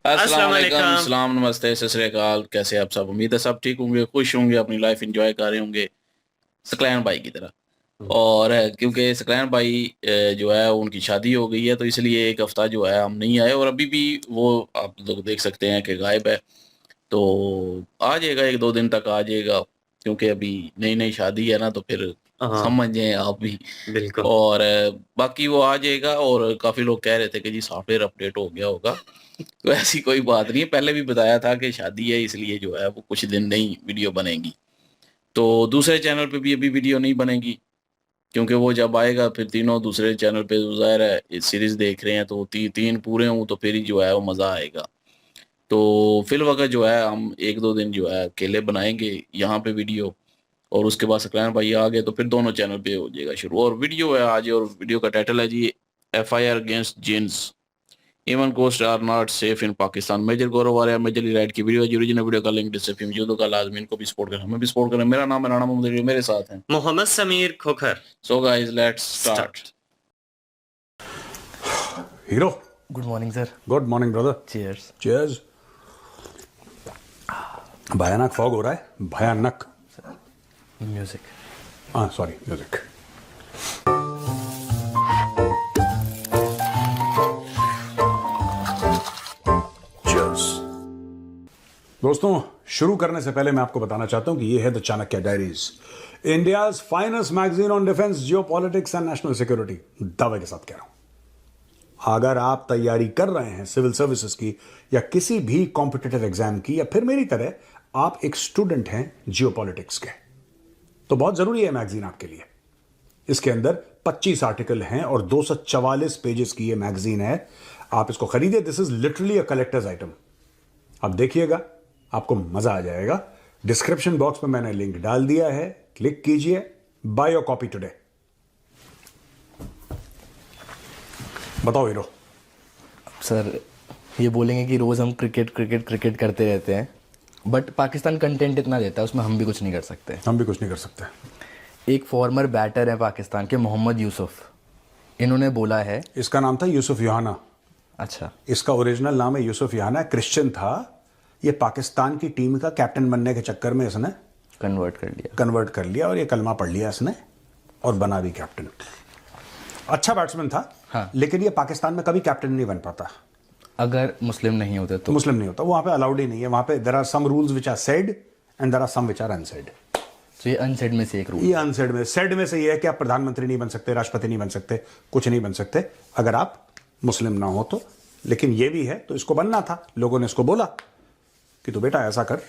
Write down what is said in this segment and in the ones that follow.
अस्सलाम वालेकुम, अस्सलाम। सलाम, नमस्ते, सत श्री अकाल। कैसे आप सब? उम्मीद है सब ठीक होंगे, खुश होंगे, अपनी लाइफ एंजॉय कर रहे होंगे सकलैन भाई की तरह। और क्योंकि सकलैन भाई जो है उनकी शादी हो गई है, तो इसलिए एक हफ्ता जो है हम नहीं आए, और अभी भी वो आप लोग देख सकते हैं कि गायब है। तो आ जाएगा, एक दो दिन तक आ जाएगा, क्योंकि अभी नई नई शादी है ना, तो फिर हाँ, समझ जाएं आप भी। बिल्कुल। और बाकी वो आ जाएगा। और काफ़ी लोग कह रहे थे कि जी सॉफ्टवेयर अपडेट हो गया होगा, तो ऐसी कोई बात नहीं है। पहले भी बताया था कि शादी है, इसलिए जो है वो कुछ दिन नहीं वीडियो बनेगी। तो दूसरे चैनल पे भी अभी वीडियो नहीं बनेगी, क्योंकि वो जब आएगा फिर तीनों दूसरे चैनल पे ज़ाहिर है इस सीरीज़ देख रहे हैं, तो तीन पूरे हों तो फिर ही जो है वो मज़ा आएगा। तो फिलवक़्त जो है हम एक दो दिन जो है अकेले बनाएंगे यहाँ पे वीडियो, और उसके बाद सकलैन भाई आ गए तो फिर दोनों चैनल पे हो जाएगा शुरू। और वीडियो है आज, और वीडियो का टाइटल है जी, FIR against jinns, even ghost are not safe in Pakistan. Major Gaurav Arya, majorly right की वीडियो है जी। ओरिजिनल वीडियो का लिंक डिस्क्रिप्शन में मौजूद होगा, लाजमी इनको भी सपोर्ट करें, हमें भी सपोर्ट करें। मेरा नाम है राणा मोहम्मद अली, मेरे साथ हैं Mohammad Sameer Khokhar. So guys, let's start. Start. Hero. Good morning sir. Good morning brother. Cheers. Cheers. भयानक फॉग हो रहा है, भयानक। म्यूजिक। हाँ सॉरी, म्यूजिक। चीयर्स। दोस्तों, शुरू करने से पहले मैं आपको बताना चाहता हूं कि ये है the Chanakya diaries, India's finest magazine on defence, geopolitics and national security. दावे के साथ कह रहा हूं, अगर आप तैयारी कर रहे हैं सिविल सर्विसेज की या किसी भी कॉम्पिटिटिव एग्जाम की, या फिर मेरी तरह आप एक स्टूडेंट हैं जियोपॉलिटिक्स के, तो बहुत जरूरी है मैगजीन आपके लिए। इसके अंदर 25 आर्टिकल हैं और 244 पेजेस की ये मैगजीन है। आप इसको खरीदिए, this is literally a collector's item. आप देखिएगा, आपको मजा आ जाएगा। डिस्क्रिप्शन बॉक्स में मैंने लिंक डाल दिया है, क्लिक कीजिए, बाय योर कॉपी टुडे। बताओ हीरो। सर, ये बोलेंगे कि रोज़ हम क्रिकेट क्रिकेट क्रिकेट करते रहते हैं, बट पाकिस्तान कंटेंट इतना देता है, उसमें हम भी कुछ नहीं कर सकते। हम भी कुछ नहीं कर सकते। एक फॉर्मर बैटर है पाकिस्तान के, मोहम्मद यूसुफ, इन्होंने बोला है। इसका नाम था यूसुफ योहाना। अच्छा। इसका ओरिजिनल नाम है यूसुफ योहाना, क्रिश्चियन था। ये पाकिस्तान की टीम का कैप्टन बनने के चक्कर में इसने कन्वर्ट कर लिया और ये कलमा पढ़ लिया इसने, और बना भी कैप्टन। अच्छा बैट्समैन था, हाँ। लेकिन ये पाकिस्तान में कभी कैप्टन नहीं बन पाता अगर मुस्लिम नहीं होते तो। मुस्लिम नहीं होता, वहां पे अलाउड ही नहीं है। वहां पे there are some rules which are said and there are some which are unsaid. तो ये अनसेड में से एक रूल। ये अनसेड में, सेड में से ये है कि आप प्रधानमंत्री नहीं बन सकते, राष्ट्रपति नहीं बन सकते, कुछ नहीं बन सकते अगर आप मुस्लिम ना हो तो। लेकिन ये भी है, तो इसको बनना था। लोगों ने इसको बोला कि तू बेटा ऐसा कर।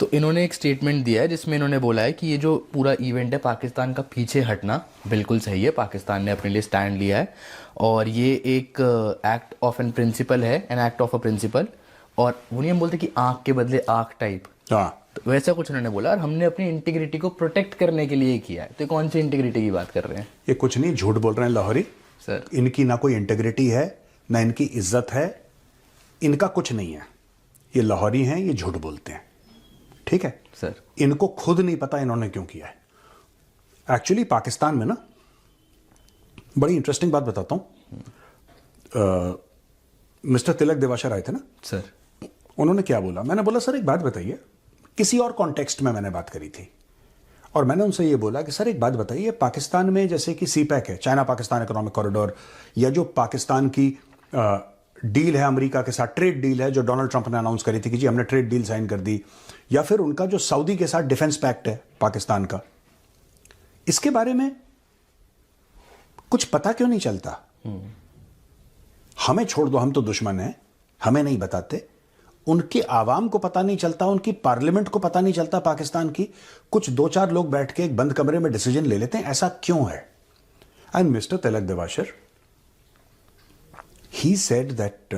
तो इन्होंने एक स्टेटमेंट दिया है जिसमें इन्होंने बोला है कि ये जो पूरा इवेंट है, पाकिस्तान का पीछे हटना बिल्कुल सही है, पाकिस्तान ने अपने लिए स्टैंड लिया है, और ये एक एक्ट ऑफ एन प्रिंसिपल है, an act of a principle. और वो नहीं हम बोलते कि आँख के बदले आँख टाइप, हाँ, तो वैसा कुछ उन्होंने बोला, और हमने अपनी इंटीग्रिटी को प्रोटेक्ट करने के लिए किया है। तो कौन सी इंटीग्रिटी की बात कर रहे हैं ये कुछ नहीं, झूठ बोल रहे हैं लाहौरी सर? इनकी ना कोई इंटेग्रिटी है, ना इनकी इज्जत है, इनका कुछ नहीं है। ये लाहौरी हैं, ये झूठ बोलते हैं, ठीक है सर। इनको खुद नहीं पता इन्होंने क्यों किया है। एक्चुअली पाकिस्तान में ना, बड़ी इंटरेस्टिंग बात बताता हूं। मिस्टर तिलक देवाशर आए थे ना सर। उन्होंने क्या बोला, मैंने बोला सर एक बात बताइए, किसी और कॉन्टेक्स्ट में मैंने बात करी थी, और मैंने उनसे ये बोला कि सर एक बात बताइए, पाकिस्तान में जैसे कि सीपैक है, चाइना पाकिस्तान इकोनॉमिक कॉरिडोर, या जो पाकिस्तान की डील है अमेरिका के साथ, ट्रेड डील है जो डोनाल्ड ट्रंप ने अनाउंस करी थी कि जी हमने ट्रेड डील साइन कर दी, या फिर उनका जो सऊदी के साथ डिफेंस पैक्ट है पाकिस्तान का, इसके बारे में कुछ पता क्यों नहीं चलता? हमें छोड़ दो, हम तो दुश्मन हैं, हमें नहीं बताते। उनके आवाम को पता नहीं चलता, उनकी पार्लियामेंट को पता नहीं चलता पाकिस्तान की। कुछ दो चार लोग बैठ के एक बंद कमरे में डिसीजन ले लेते हैं, ऐसा क्यों है? And mister Tilak Devashar, he said that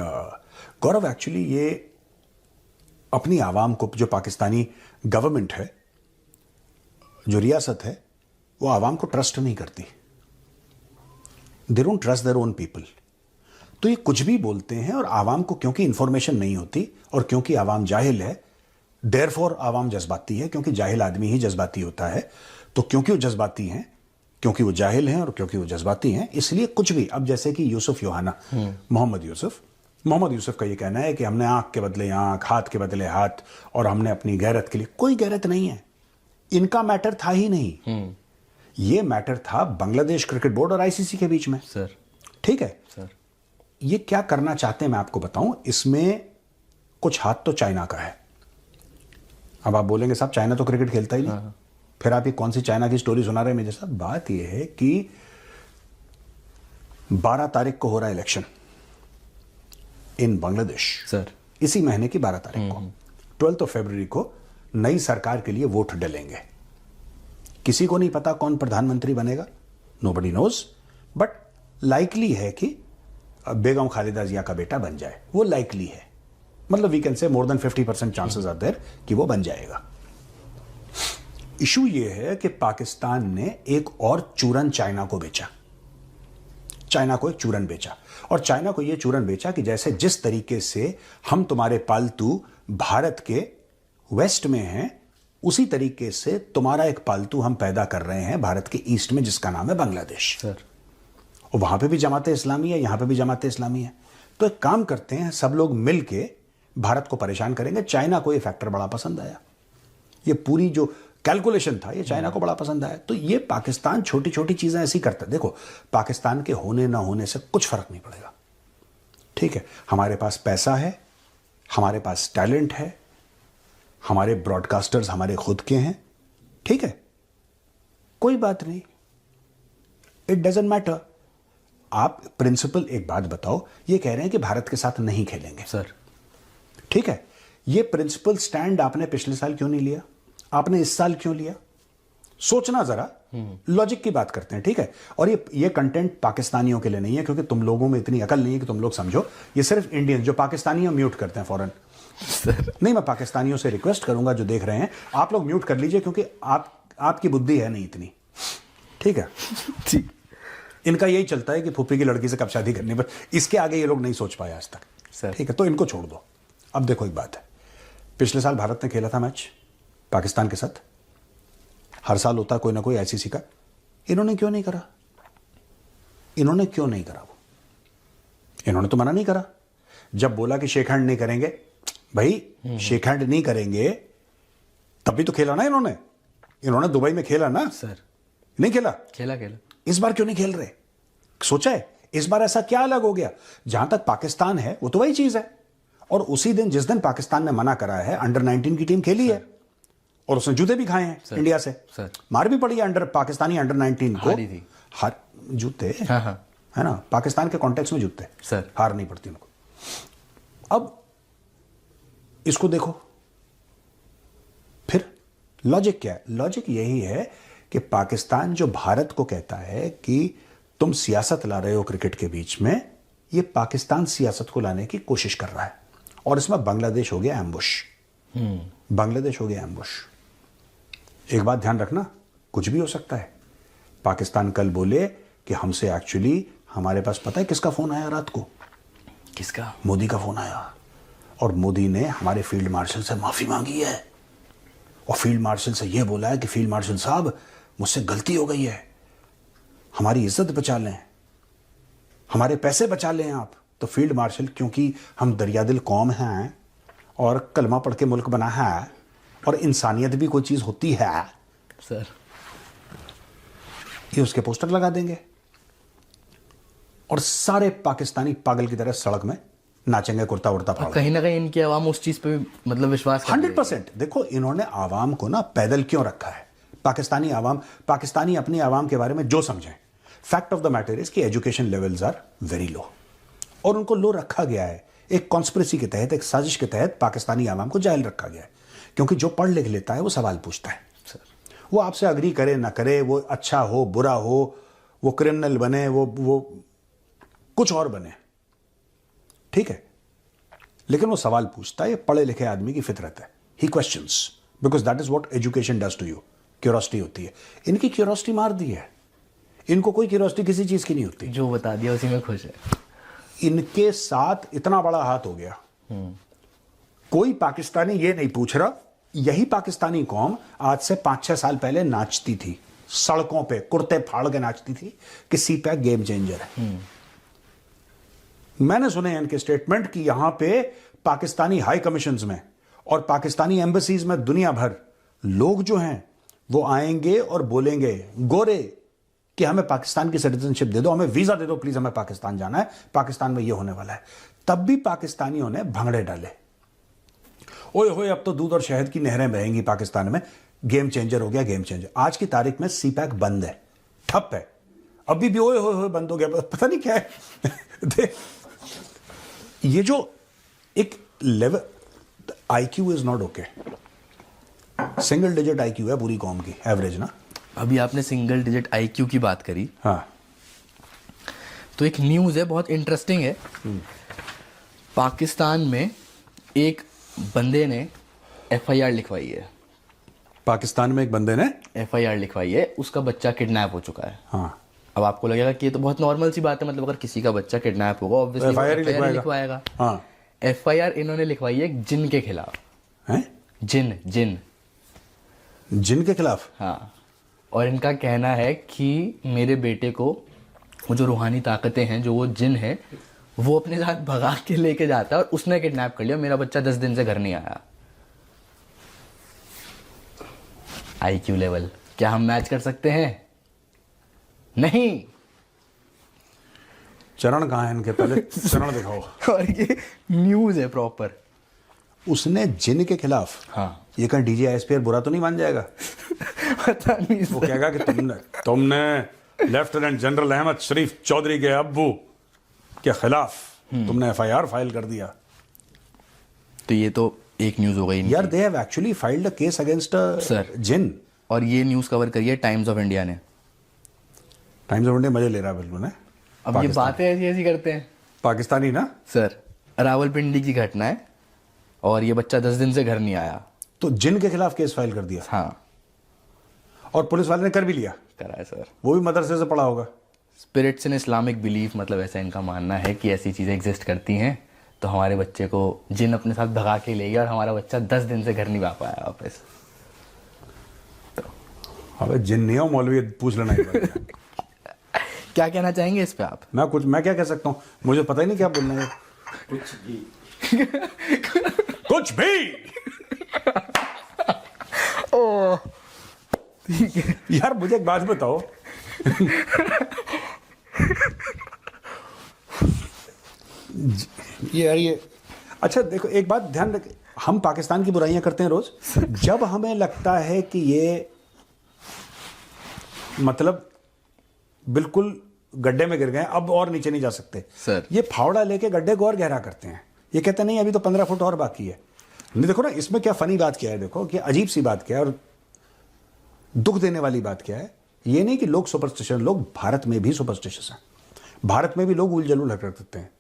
Gaurav, actually ये अपनी आवाम को, जो पाकिस्तानी गवर्नमेंट है, जो रियासत है, वो आवाम को ट्रस्ट नहीं करती। They don't trust their own people. तो ये कुछ भी बोलते हैं, और आवाम को क्योंकि इंफॉर्मेशन नहीं होती और क्योंकि आवाम जाहिल है, देयरफॉर आवाम जज्बाती है, क्योंकि जाहिल आदमी ही जज्बाती होता है। तो क्योंकि वो जज्बाती हैं, क्योंकि वो जाहिल हैं और क्योंकि वो जज्बाती हैं, इसलिए कुछ भी। अब जैसे कि यूसुफ योहाना, मोहम्मद यूसुफ का ये कहना है कि हमने आंख के बदले आंख, हाथ के बदले हाथ, और हमने अपनी गैरत के लिए, कोई गैरत नहीं है। इनका मैटर था ही नहीं, ये मैटर था बांग्लादेश क्रिकेट बोर्ड और आईसीसी के बीच में। सर ठीक है सर, ये क्या करना चाहते हैं मैं आपको बताऊं। इसमें कुछ हाथ तो चाइना का है। अब आप बोलेंगे साहब चाइना तो क्रिकेट खेलता ही नहीं, फिर आप ये कौन सी चाइना की स्टोरी सुना रहे हैं मेरे साथ। बात ये है कि 12 तारीख को हो रहा है इलेक्शन इन बांग्लादेश सर, इसी महीने की 12 तारीख को, 12 फरवरी को नई सरकार के लिए वोट डलेंगे। किसी को नहीं पता कौन प्रधानमंत्री बनेगा, नोबडी नोज, बट लाइकली है कि बेगम खालिदा जिया का बेटा बन जाए, वो लाइकली है। मतलब we can say more than 50% chances are there कि वो बन जाएगा। इशू ये है कि पाकिस्तान ने एक और चूरन चाइना को बेचा, चाइना को एक चूरन बेचा, और चाइना को यह चूरन बेचा कि जैसे जिस तरीके से हम तुम्हारे पालतू भारत के वेस्ट में हैं, उसी तरीके से तुम्हारा एक पालतू हम पैदा कर रहे हैं भारत के ईस्ट में, जिसका नाम है बांग्लादेश। सर, और वहां पे भी जमाते इस्लामी है, यहां पे भी जमाते इस्लामी है। तो एक काम करते हैं, सब लोग मिलके भारत को परेशान करेंगे। चाइना को ये फैक्टर बड़ा पसंद आया, ये पूरी जो कैलकुलेशन था ये चाइना को बड़ा पसंद आया। तो ये पाकिस्तान छोटी छोटी चीजें ऐसी करता है। देखो, पाकिस्तान के होने ना होने से कुछ फर्क नहीं पड़ेगा, ठीक है। हमारे पास पैसा है, हमारे पास टैलेंट है, हमारे ब्रॉडकास्टर्स हमारे खुद के हैं, ठीक है, कोई बात नहीं, इट डजंट मैटर। आप प्रिंसिपल एक बात बताओ, ये कह रहे हैं कि भारत के साथ नहीं खेलेंगे सर, ठीक है। ये प्रिंसिपल स्टैंड आपने पिछले साल क्यों नहीं लिया, आपने इस साल क्यों लिया? सोचना जरा, लॉजिक की बात करते हैं, ठीक है। और ये कंटेंट पाकिस्तानियों के लिए नहीं है, क्योंकि तुम लोगों में इतनी अकल नहीं है कि तुम लोग समझो। ये सिर्फ इंडियन जो पाकिस्तानी म्यूट करते हैं फौरन। नहीं, मैं पाकिस्तानियों से रिक्वेस्ट करूंगा जो देख रहे हैं, आप लोग म्यूट कर लीजिए, क्योंकि आपकी बुद्धि है नहीं इतनी, ठीक है ठीक। इनका यही चलता है कि फूफी की लड़की से कब शादी करनी, पर इसके आगे ये लोग नहीं सोच पाए आज तक, सर। ठीक है। तो इनको छोड़ दो। अब देखो, एक बात है, पिछले साल भारत ने खेला था मैच पाकिस्तान के साथ, हर साल होता है कोई ना कोई आईसीसी का। इन्होंने क्यों नहीं करा? इन्होंने क्यों नहीं करा? वो इन्होंने तो मना नहीं करा। जब बोला कि शेक हैंड नहीं करेंगे, भाई शेक हैंड नहीं करेंगे, तब भी तो खेला ना इन्होंने। इन्होंने दुबई में खेला ना सर, नहीं खेला? खेला खेला। इस बार क्यों नहीं खेल रहे? सोचा है इस बार ऐसा क्या अलग हो गया? जहां तक पाकिस्तान है वो तो वही चीज है। और उसी दिन जिस दिन पाकिस्तान ने मना करा है, अंडर 19 की टीम खेली है और उसने जूते भी खाए हैं इंडिया से, सर। मार भी पड़ी है पाकिस्तानी अंडर 19 को। हारी थी। हार जूते, हाँ हाँ, है ना, पाकिस्तान के कॉन्टेक्स्ट में जूते, सर। हार नहीं पड़ती उनको। अब इसको देखो, फिर लॉजिक क्या है? लॉजिक यही है कि पाकिस्तान जो भारत को कहता है कि तुम सियासत ला रहे हो क्रिकेट के बीच में, ये पाकिस्तान सियासत को लाने की कोशिश कर रहा है। और इसमें बांग्लादेश हो गया एम्बुश, बांग्लादेश हो गया एम्बुश। एक बात ध्यान रखना, कुछ भी हो सकता है। पाकिस्तान कल बोले कि हमसे एक्चुअली, हमारे पास पता है किसका फोन आया रात को? किसका? मोदी का फोन आया, और मोदी ने हमारे फील्ड मार्शल से माफी मांगी है, और फील्ड मार्शल से यह बोला है कि फील्ड मार्शल साहब, मुझसे गलती हो गई है, हमारी इज्जत बचा लें, हमारे पैसे बचा लें आप। तो फील्ड मार्शल, क्योंकि हम दरियादिल कौम हैं और कलमा पढ़ के मुल्क बना है और इंसानियत भी कोई चीज होती है, सर, ये उसके पोस्टर लगा देंगे और सारे पाकिस्तानी पागल की तरह सड़क में नाचेंगे कुर्ता उड़ता फाड़। कहीं ना कहीं इनकी आवाम उस चीज पे मतलब विश्वास 100%। देखो, इन्होंने आवाम को ना पैदल क्यों रखा है? पाकिस्तानी आवाम, पाकिस्तानी अपनी आवाम के बारे में जो समझें, fact of the matter is कि education levels are very low, और उनको लो रखा गया है एक कॉन्स्पिरेसी के तहत, एक साजिश के तहत पाकिस्तानी आवाम को जाहिल रखा गया है। क्योंकि जो पढ़ लिख लेता है वो सवाल पूछता है, वो आपसे अग्री करे ना करे, वो अच्छा हो बुरा हो, वो क्रिमिनल बने, वो कुछ और बने, ठीक है, लेकिन वो सवाल पूछता है। ये पढ़े लिखे आदमी की फितरत है, he questions, because that is what education does to you. Curiosity होती है। इनकी क्यूरियोसिटी मार दी है, इनको कोई क्यूरियोसिटी किसी चीज की नहीं होती। जो बता दिया उसी में खुश है। इनके साथ इतना बड़ा हाथ हो गया, कोई पाकिस्तानी ये नहीं पूछ रहा। यही पाकिस्तानी कौम आज से 5-6 साल पहले नाचती थी सड़कों पे कुर्ते फाड़ के नाचती थी कि सीपैक गेम चेंजर है। मैंने सुने इनके स्टेटमेंट कि यहां पे पाकिस्तानी हाई कमीशंस में और पाकिस्तानी एम्बेसीज में दुनिया भर लोग जो हैं वो आएंगे और बोलेंगे गोरे कि हमें पाकिस्तान की सिटीजनशिप दे दो, हमें वीजा दे दो प्लीज, हमें पाकिस्तान जाना है, पाकिस्तान में ये होने वाला है। तब भी पाकिस्तानियों ने भंगड़े डाले, ओए होए अब तो दूध और शहद की नहरें बहेंगी पाकिस्तान में, गेम चेंजर हो गया गेम चेंजर। आज की तारीख में सीपैक बंद है, ठप है, अभी भी ओए होए बंद हो गया, पता नहीं क्या है। ये जो एक level, IQ is not okay, single digit IQ है पूरी कौम की एवरेज ना। अभी आपने सिंगल डिजिट IQ की बात करी, हाँ, तो एक न्यूज़ है बहुत इंटरेस्टिंग है। पाकिस्तान में एक बंदे ने FIR लिखवाई है। पाकिस्तान में एक बंदे ने FIR लिखवाई है, उसका बच्चा किडनैप हो चुका है। हाँ, अब आपको लगेगा कि ये तो बहुत नॉर्मल सी बात है, मतलब अगर किसी का बच्चा किडनैप होगा ऑब्वियसली FIR ही लिखवाएगा। हाँ, FIR इन्होंने लिखवाई है एक जिन के खिलाफ। हैं? जिन जिन जिन के खिलाफ? हाँ, और इनका कहना है कि मेरे बेटे को वो जो रूहानी ताकतें हैं, जो वो जिन है, वो अपने साथ भगा के लेके जाता है और उसने किडनैप कर लिया, मेरा बच्चा 10 दिन से घर नहीं आया। IQ लेवल क्या हम मैच कर सकते हैं? नहीं। चरण कहाँ है इनके, पहले चरण दिखाओ। और ये न्यूज़ है प्रॉपर। उसने जिन के खिलाफ? हाँ। ये कहीं DGISP बुरा तो नहीं मान जाएगा? पता नहीं वो कहेगा कि तुमने लेफ्टिनेंट जनरल अहमद शरीफ चौधरी के अब्बू के खिलाफ तुमने FIR फाइल कर दिया। तो ये तो एक न्यूज़ हो गई यार, they have actually filed a case against sir जिन। और ये न्यूज़ कवर करी है टाइम्स ऑफ इंडिया ने। टाइम्स ऑफ इंडिया मजे ले रहा है बिल्कुल है। अब ये बातें ऐसी ऐसी करते हैं पाकिस्तानी ना सर। रावलपिंडी की घटना है और ये बच्चा 10 दिन से घर नहीं आया। तो जिन के खिलाफ केस फाइल कर दिया। हाँ, और पुलिस वाले ने कर भी लिया। करा है सर। वो भी मदरसे से पढ़ा होगा। स्पिरिट्स इन इस्लामिक बिलीफ, मतलब ऐसा इनका मानना है कि ऐसी चीज़ें एग्जिस्ट करती हैं, तो हमारे बच्चे को जिन अपने साथ भगा के ले गया और हमारा बच्चा 10 दिन से घर नहीं आ पाया वापस। अबे जिन नहीं हो मौलवी, पूछ लेना एक बार। क्या कहना चाहेंगे इस पे आप? मैं क्या कह सकता हूँ, मुझे पता ही नहीं क्या बोलना है। कुछ भी कुछ भी। ओह ठीक है यार मुझे एक बात बताओ, ये अच्छा देखो, एक बात ध्यान रखें, हम पाकिस्तान की बुराइयां करते हैं रोज। जब हमें लगता है कि ये मतलब बिल्कुल गड्ढे में गिर गए, अब और नीचे नहीं जा सकते सर, ये फावड़ा लेके गड्ढे को और गहरा करते हैं। ये कहते हैं नहीं अभी तो 15 फुट और बाकी है। नहीं, देखो ना इसमें क्या फनी बात क्या है, देखो कि अजीब सी बात क्या है और दुख देने वाली बात क्या है। ये नहीं कि लोग सुपरस्टिशन, लोग भारत में भी सुपरस्टिशियस हैं। भारत में भी लोग उल जलूल हरकत करते हैं,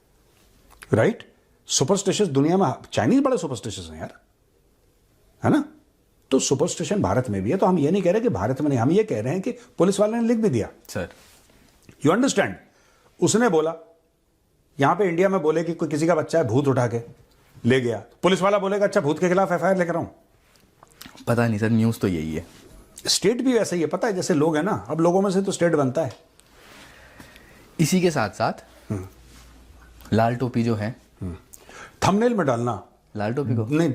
राइट। सुपरस्टिशियस दुनिया में चाइनीज बड़े सुपरस्टिशियस हैं यार, है ना। तो सुपरस्टिशन भारत में भी है। तो हम ये नहीं कह रहे कि भारत में नहीं, हम ये कह रहे हैं कि पुलिस वाले ने लिख भी दिया सर। You understand. उसने बोला यहां पे इंडिया में बोले कि कोई किसी का बच्चा है, भूत उठा के ले गया, पुलिस वाला बोलेगा अच्छा भूत के खिलाफ FIR लेकर आऊं। पता नहीं सर, न्यूज़ तो यही है। स्टेट भी वैसा ही है, पता है, जैसे लोग हैं ना, अब लोगों में से तो स्टेट बनता है। इसी के साथ साथ लाल टोपी जो है, थंबनेल में डालना लाल टोपी को नहीं,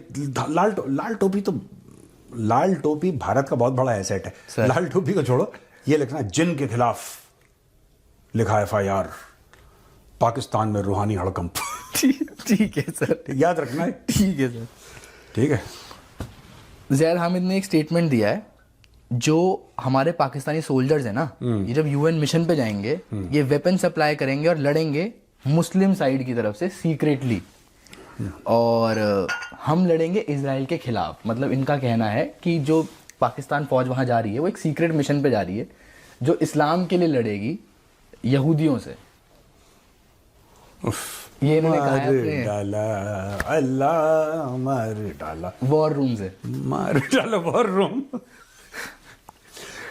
लाल टोपी भारत का बहुत बड़ा एसेट है। सर। लाल टोपी को छोड़ो, ये लिखना जिन के खिलाफ लिखा FIR, पाकिस्तान में रूहानी हड़कंप। ठीक है सर, याद रखना है। ठीक है सर। ठीक है। ज़ैद हामिद ने एक स्टेटमेंट दिया है, जो हमारे पाकिस्तानी सोल्जर्स हैं ना, ये जब UN मिशन पे जाएंगे, ये वेपन सप्लाई करेंगे और लड़ेंगे मुस्लिम साइड की तरफ से सीक्रेटली, और हम लड़ेंगे इजराइल के खिलाफ। मतलब इनका कहना है कि जो पाकिस्तान फौज वहाँ जा रही है वो एक सीक्रेट मिशन पे जा रही है, जो इस्लाम के लिए लड़ेगी यहूदियों से। ये इन्होंने कहा है अपने डाला अल्लाह मार डाला वॉर रूम से, मार डाला वॉर रूम।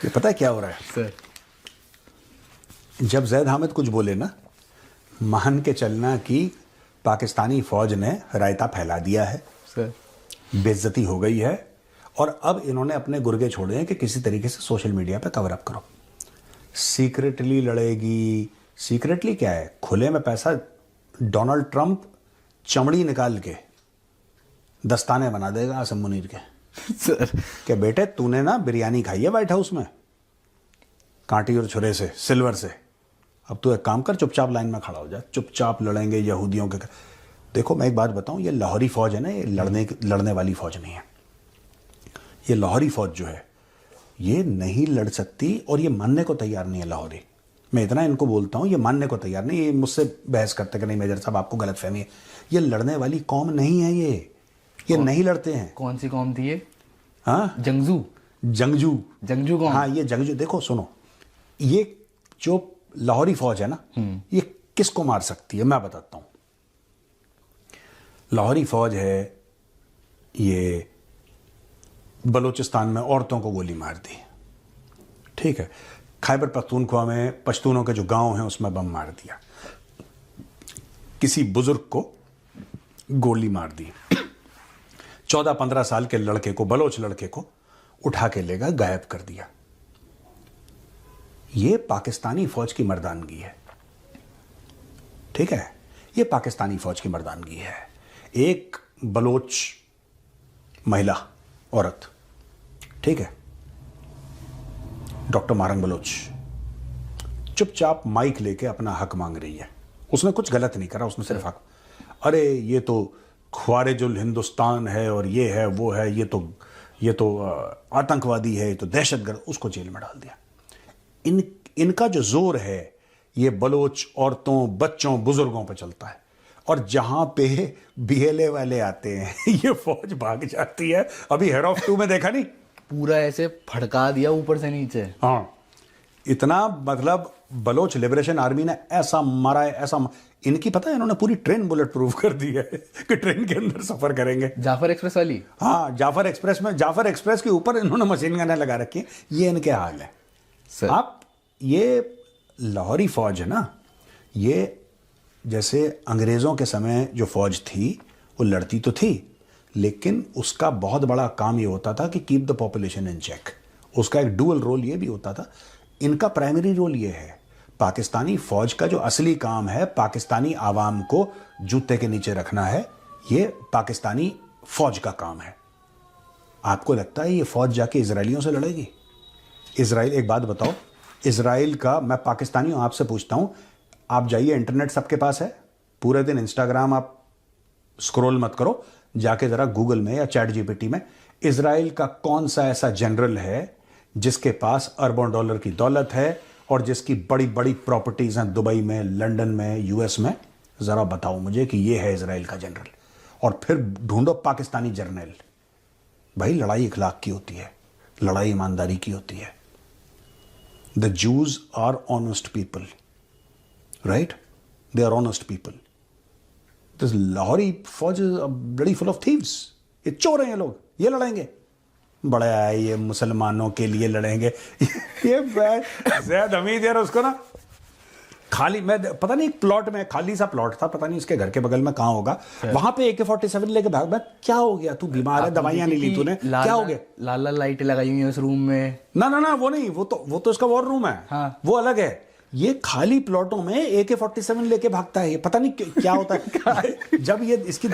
ये पता है क्या हो रहा है सर? जब ज़ैद हामिद कुछ बोले ना, मान के चलना कि पाकिस्तानी फौज ने रायता फैला दिया है, सर बेइज्जती हो गई है और अब इन्होंने अपने गुर्गे छोड़े हैं कि किसी तरीके से सोशल मीडिया पे कवर अप करो। सीक्रेटली लड़ेगी। सीक्रेटली क्या है, खुले में पैसा डोनाल्ड ट्रंप चमड़ी निकाल के दस्ताने बना देगा आसिम मुनीर के सर कि बेटे तूने ना बिरयानी खाई है व्हाइट हाउस में कांटी और छुरे से, सिल्वर से, अब तू एक काम कर, चुपचाप लाइन में खड़ा हो जा, चुपचाप लड़ेंगे यहूदियों के। देखो मैं एक बात बताऊं, ये लाहौरी फौज है ना, ये लड़ने वाली फौज नहीं है। ये लाहौरी फौज जो है ये नहीं लड़ सकती और ये मानने को तैयार नहीं है लाहौरी। मैं इतना इनको बोलता हूं, ये मानने को तैयार नहीं। ये मुझसे बहस करते कि नहीं मेजर साहब आपको गलतफहमी है। ये लड़ने वाली कौम नहीं है, ये नहीं लड़ते हैं। कौन सी कौम थी ये? हाँ, जंगजू कौन? हाँ, ये जंगजू। देखो सुनो, ये जो लाहौरी फौज है ना, ये किसको मार सकती है मैं बताता हूं। लाहौरी फौज है, ये बलूचिस्तान में औरतों को गोली मार दी, ठीक है। खैबर पख्तूनख्वा में पश्तूनों के जो गांव हैं उसमें बम मार दिया, किसी बुजुर्ग को गोली मार दी, 14-15 साल के लड़के को, बलोच लड़के को उठा के लेगा, गायब कर दिया। ये पाकिस्तानी फौज की मर्दानगी है, ठीक है। ये पाकिस्तानी फौज की मर्दानगी है। एक बलोच महिला, औरत, ठीक है, डॉक्टर मारंग बलोच, चुपचाप माइक लेके अपना हक मांग रही है। उसने कुछ गलत नहीं करा, उसने सिर्फ हक, अरे ये तो ख्वारिजुल हिंदुस्तान है और ये है वो है, ये तो आतंकवादी है, ये तो दहशतगर्द, उसको जेल में डाल दिया। इनका जो जोर है ये बलोच औरतों, बच्चों, बुजुर्गों पे चलता है। और जहां पे बीएलए वाले आते हैं ये फौज भाग जाती है। अभी हेयर ऑफ 2 में देखा नहीं, पूरा ऐसे फड़का दिया ऊपर से नीचे। हाँ, इतना मतलब बलोच लिबरेशन आर्मी ने ऐसा मारा है, ऐसा इनकी पता है, इन्होंने पूरी ट्रेन बुलेट प्रूफ कर दी है कि ट्रेन के अंदर सफर करेंगे। जाफर एक्सप्रेस वाली? हाँ, जाफर एक्सप्रेस में, जाफर एक्सप्रेस के ऊपर इन्होंने मशीन गनें लगा रखी है। ये इनके हाल है सर। आप, ये लाहौरी फौज है ना, ये जैसे अंग्रेजों के समय जो फौज थी वो लड़ती तो थी, लेकिन उसका बहुत बड़ा काम ये होता था कि keep the population in check. उसका एक डुअल रोल ये भी होता था। इनका प्राइमरी रोल ये है, पाकिस्तानी फौज का जो असली काम है पाकिस्तानी आवाम को जूते के नीचे रखना है, ये पाकिस्तानी फौज का काम है। आपको लगता है ये फौज जाके इजरायलियों से लड़ेगी? इजराइल, एक बात बताओ, इजराइल का, मैं पाकिस्तानी हूं, आपसे पूछता हूं, आप जाइए, इंटरनेट सबके पास है, पूरे दिन इंस्टाग्राम आप स्क्रॉल मत करो, जाके जरा गूगल में या चैट जीपीटी में, इजराइल का कौन सा ऐसा जनरल है जिसके पास अरबों डॉलर की दौलत है और जिसकी बड़ी बड़ी प्रॉपर्टीज हैं दुबई में, लंदन में, यूएस में? जरा बताओ मुझे कि ये है इजराइल का जनरल। और फिर ढूंढो पाकिस्तानी जर्नल। भाई लड़ाई इखलाक की होती है, लड़ाई ईमानदारी की होती है। The Jews are honest people, right? They are honest people. This लाहौरी फौज is bloody full of thieves. ये चोर हैं ये लोग, ये लड़ेंगे, बड़ा है ये मुसलमानों के लिए लड़ेंगे। ये ज़ैद हमीद यार, उसको ना खाली, मैं पता नहीं प्लॉट में, खाली सा प्लॉट था, पता नहीं इसके घर के बगल में कहाँ होगा, वहां पे AK-47 लेके भाग। मैं, क्या हो गया, तू बीमार है, दवाइयां नहीं ली तूने, क्या हो गया? लाल लाल लाइटें लगाई हुई हैं उस रूम में। ना वो नहीं, वो तो इसका वॉर रूम है। हाँ। वो वो अलग है। ये खाली प्लॉटों में AK-47 लेके भागता है। ये पता नहीं क्या होता है। जब ये इसकी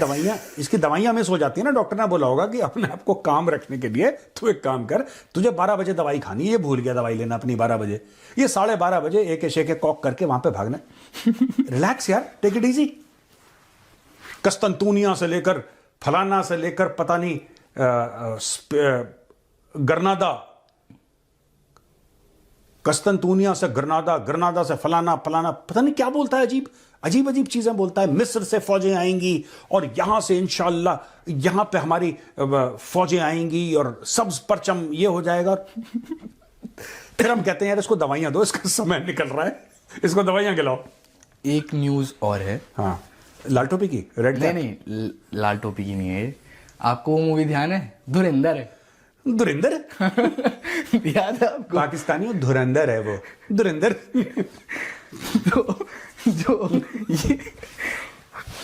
दवाइयां मिस हो जाती है ना, डॉक्टर ने बोला होगा कि अपने आप को काम रखने के लिए तू एक काम कर, तुझे 12 बजे दवाई खानी है, ये भूल गया दवाई लेना अपनी 12 बजे, ये 12:30 बजे AK कॉक करके वहां पे भागना। रिलैक्स यार, टेक इट इजी। कस्तंतूनिया से लेकर फलाना से लेकर पता नहीं गरनादा, कस्तंतूनिया से ग्रनादा, ग्रनादा से फलाना फलाना, पता नहीं क्या बोलता है, अजीब अजीब चीजें बोलता है। मिस्र से फौजें आएंगी और यहां से इंशाअल्लाह यहां पे हमारी फौजें आएंगी और सब्ज परचम ये हो जाएगा। फिर हम कहते हैं यार इसको दवाइयां दो, इसका समय निकल रहा है, इसको दवाइयां खिलाओ। एक न्यूज और है। हाँ, लाल टोपी की, रेड नहीं, लाल टोपी की नहीं है। आपको वो मूवी ध्यान है, धुरंधर? धुरंधर याद है आपको? पाकिस्तानी धुरंधर है वो, धुरंधर।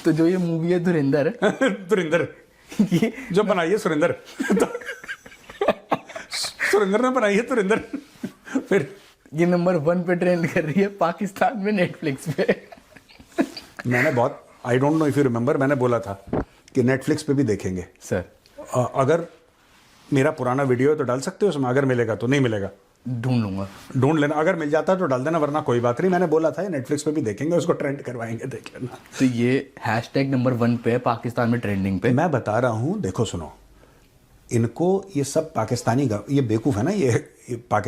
जो ये मूवी है धुरंधर, धुरंधर, ये जो बनाई है सुरेंद्र। सुरेंद्र ने बनाई है, सुरेंद्र। फिर ये नंबर 1 पे ट्रेंड कर रही है पाकिस्तान में नेटफ्लिक्स पे। मैंने बहुत, I don't know if you remember, मैंने बोला था कि नेटफ्लिक्स पे भी देखेंगे सर अगर मेरा पुराना वीडियो है तो डाल सकते हो उसमें, अगर मिलेगा तो, नहीं मिलेगा ढूंढ लूंगा। ढूंढ लेना, अगर मिल जाता है तो डाल देना, वरना कोई बात नहीं। मैंने बोला था नेटफ्लिक्स पे भी देखेंगे, उसको ट्रेंड करवाएंगे, देख लेना। तो ये हैशटैग नंबर 1 पे है पाकिस्तान में ट्रेंडिंग पे। मैं बता रहा हूं, देखो सुनो, इनको ये सब पाकिस्तानी ये बेवकूफ है ना,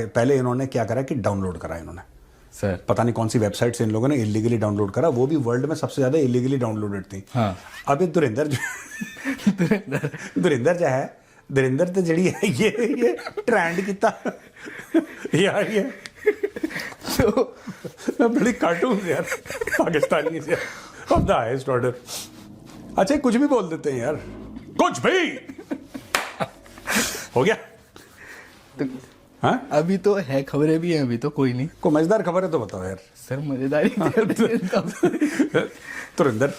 पहले इन्होंने क्या करा कि डाउनलोड करा इन्होंने, सर पता नहीं कौन सी वेबसाइट से इन लोगों ने इलीगली डाउनलोड करा, वो भी वर्ल्ड में सबसे ज्यादा इलीगली डाउनलोड थी। हाँ। अब ये दुरिंदर जो है दुरिंदर तो जड़ी है ये ट्रेंड किता यार, ये तो बड़ी कार्टून यार पाकिस्तानी से ऑफ द हाईएस्ट ऑर्डर। अच्छा कुछ भी बोल देते हैं यार, कुछ भी हो गया। तो हाँ अभी तो है, खबरें भी हैं अभी तो, कोई नहीं। कोई मजेदार खबर है तो बताओ यार। सर मजेदारी तुरिंदर